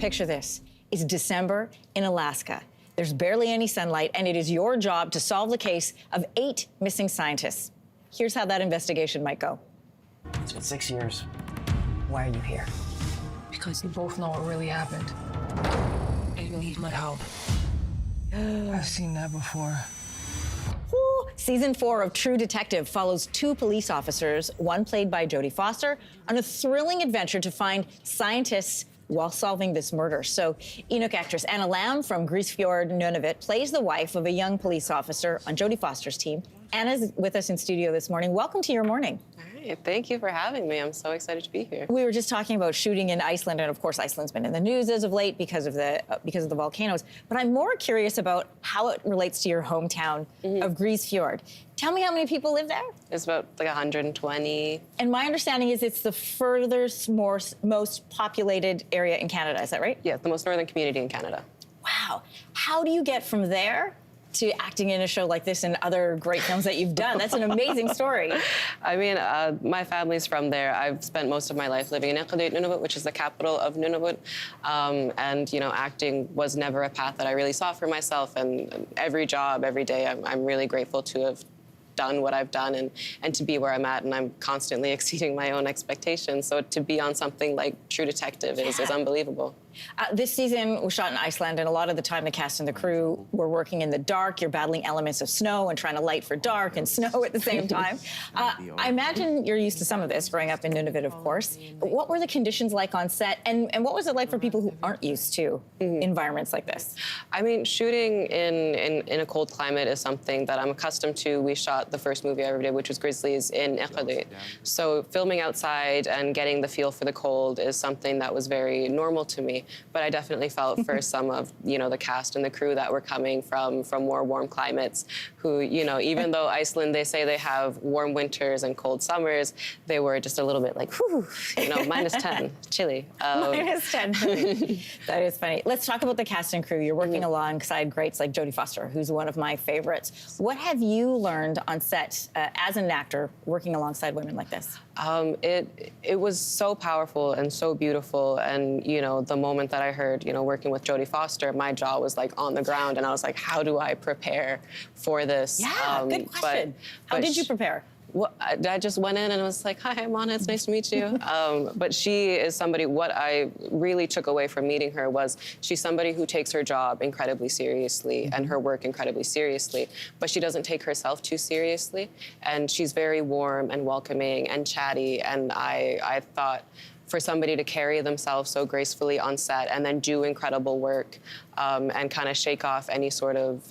picture this. It's December in Alaska. There's barely any sunlight, and it is your job to solve the case of 8 missing scientists. Here's how that investigation might go. It's been 6 years. Why are you here? Because you both know what really happened. And you need my help. I've seen that before. Ooh. Season 4 of True Detective follows 2 police officers, one played by Jodie Foster, on a thrilling adventure to find scientists while solving this murder. So Inuk actress Anna Lambe from Grise Fiord, Nunavut, plays the wife of a young police officer on Jodie Foster's team. Anna's with us in studio this morning. Welcome to your morning. Hi, thank you for having me. I'm so excited to be here. We were just talking about shooting in Iceland, and of course, Iceland's been in the news as of late because of the volcanoes. But I'm more curious about how it relates to your hometown of Grise Fiord. Tell me how many people live there? It's about like 120. And my understanding is it's the furthest, most populated area in Canada. Is that right? Yeah, the most northern community in Canada. Wow. How do you get from there to acting in a show like this and other great films that you've done? That's an amazing story. I mean, my family's from there. I've spent most of my life living in Nunavut, which is the capital of Nunavut. And, you know, acting was never a path that I really saw for myself. And every job, every day, I'm really grateful to have done what I've done and to be where I'm at, and I'm constantly exceeding my own expectations. So to be on something like True Detective is unbelievable. This season was shot in Iceland, and a lot of the time the cast and the crew were working in the dark. You're battling elements of snow and trying to light for dark and snow at the same time. I imagine you're used to some of this, growing up in Nunavut, of course. What were the conditions like on set, and what was it like for people who aren't used to environments like this? I mean, shooting in a cold climate is something that I'm accustomed to. We shot the first movie I ever did, which was Grizzlies, in Nunavut. So filming outside and getting the feel for the cold is something that was very normal to me. But I definitely felt for some of, you know, the cast and the crew that were coming from more warm climates, who, you know, even though Iceland, they say they have warm winters and cold summers, they were just a little bit like, whew, you know, -10, chilly. -10. That is funny. Let's talk about the cast and crew. You're working alongside greats like Jodie Foster, who's one of my favorites. What have you learned on set as an actor working alongside women like this? It was so powerful and so beautiful, and you know, the moment that I heard, you know, working with Jodie Foster, my jaw was like on the ground, and I was like, how do I prepare for this? Yeah, good question. How did you prepare? Well, I just went in and was like, hi, I'm Anna, it's nice to meet you. But she is somebody, what I really took away from meeting her was she's somebody who takes her job incredibly seriously and her work incredibly seriously, but she doesn't take herself too seriously. And she's very warm and welcoming and chatty, and I thought, for somebody to carry themselves so gracefully on set and then do incredible work and kind of shake off any sort of,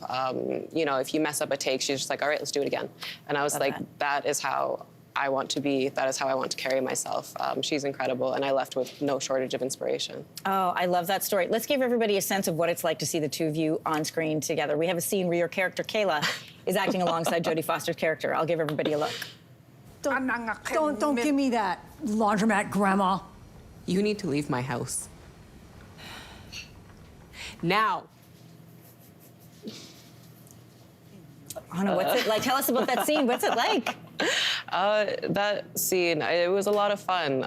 you know, if you mess up a take, she's just like, all right, let's do it again. And I was like, that is how I want to be. That is how I want to carry myself. She's incredible, and I left with no shortage of inspiration. Oh, I love that story. Let's give everybody a sense of what it's like to see the two of you on screen together. We have a scene where your character, Kayla, is acting alongside Jodie Foster's character. I'll give everybody a look. Don't give me that, laundromat grandma. You need to leave my house. Now. Anna, what's it like? Tell us about that scene. What's it like? That scene, it was a lot of fun.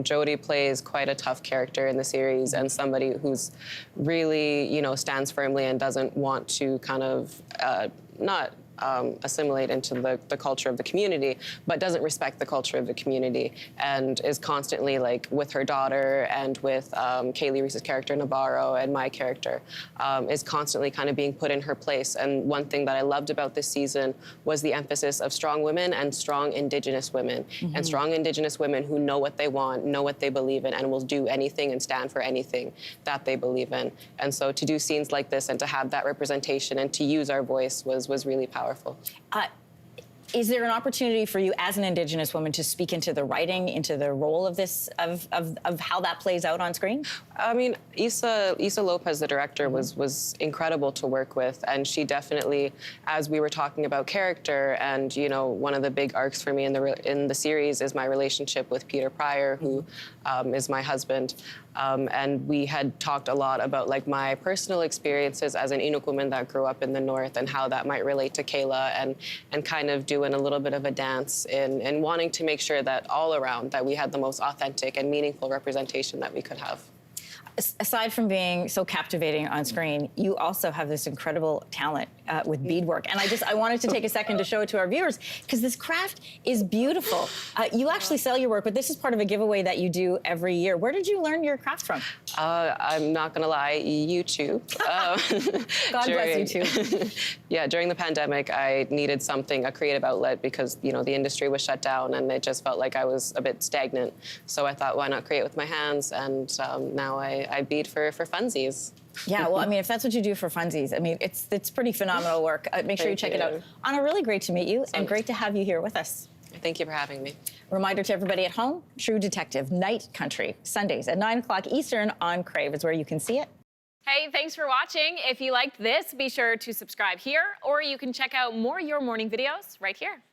Jodie plays quite a tough character in the series, and somebody who's really, you know, stands firmly and doesn't want to kind of not assimilate into the culture of the community, but doesn't respect the culture of the community, and is constantly, like, with her daughter and with Kaylee Reese's character, Navarro, and my character, is constantly kind of being put in her place. And one thing that I loved about this season was the emphasis of strong women and strong Indigenous women, and strong Indigenous women who know what they want, know what they believe in, and will do anything and stand for anything that they believe in. And so to do scenes like this and to have that representation and to use our voice was really powerful. Is there an opportunity for you as an Indigenous woman to speak into the writing, into the role of this, of how that plays out on screen? I mean, Issa Lopez, the director, was incredible to work with, and she definitely, as we were talking about character, and you know, one of the big arcs for me in the series is my relationship with Peter Pryor, who is my husband. And we had talked a lot about, like, my personal experiences as an Inuk woman that grew up in the North and how that might relate to Kayla, and kind of doing a little bit of a dance in wanting to make sure that all around that we had the most authentic and meaningful representation that we could have. aside from being so captivating on screen, you also have this incredible talent with beadwork. And I wanted to take a second to show it to our viewers, because this craft is beautiful. You actually sell your work, but this is part of a giveaway that you do every year. Where did you learn your craft from? I'm not gonna lie, YouTube. God bless you too. Yeah, during the pandemic, I needed something, a creative outlet, because the industry was shut down and it just felt like I was a bit stagnant. So I thought, why not create with my hands? And now I bead for funsies. Yeah, well, I mean, if that's what you do for funsies, I mean, it's pretty phenomenal work. Make sure you check it out. Anna, really great to meet you, and great to have you here with us. Thank you for having me. Reminder to everybody at home, True Detective, Night Country, Sundays at 9 o'clock Eastern on Crave is where you can see it. Hey, thanks for watching. If you liked this, be sure to subscribe here, or you can check out more Your Morning videos right here.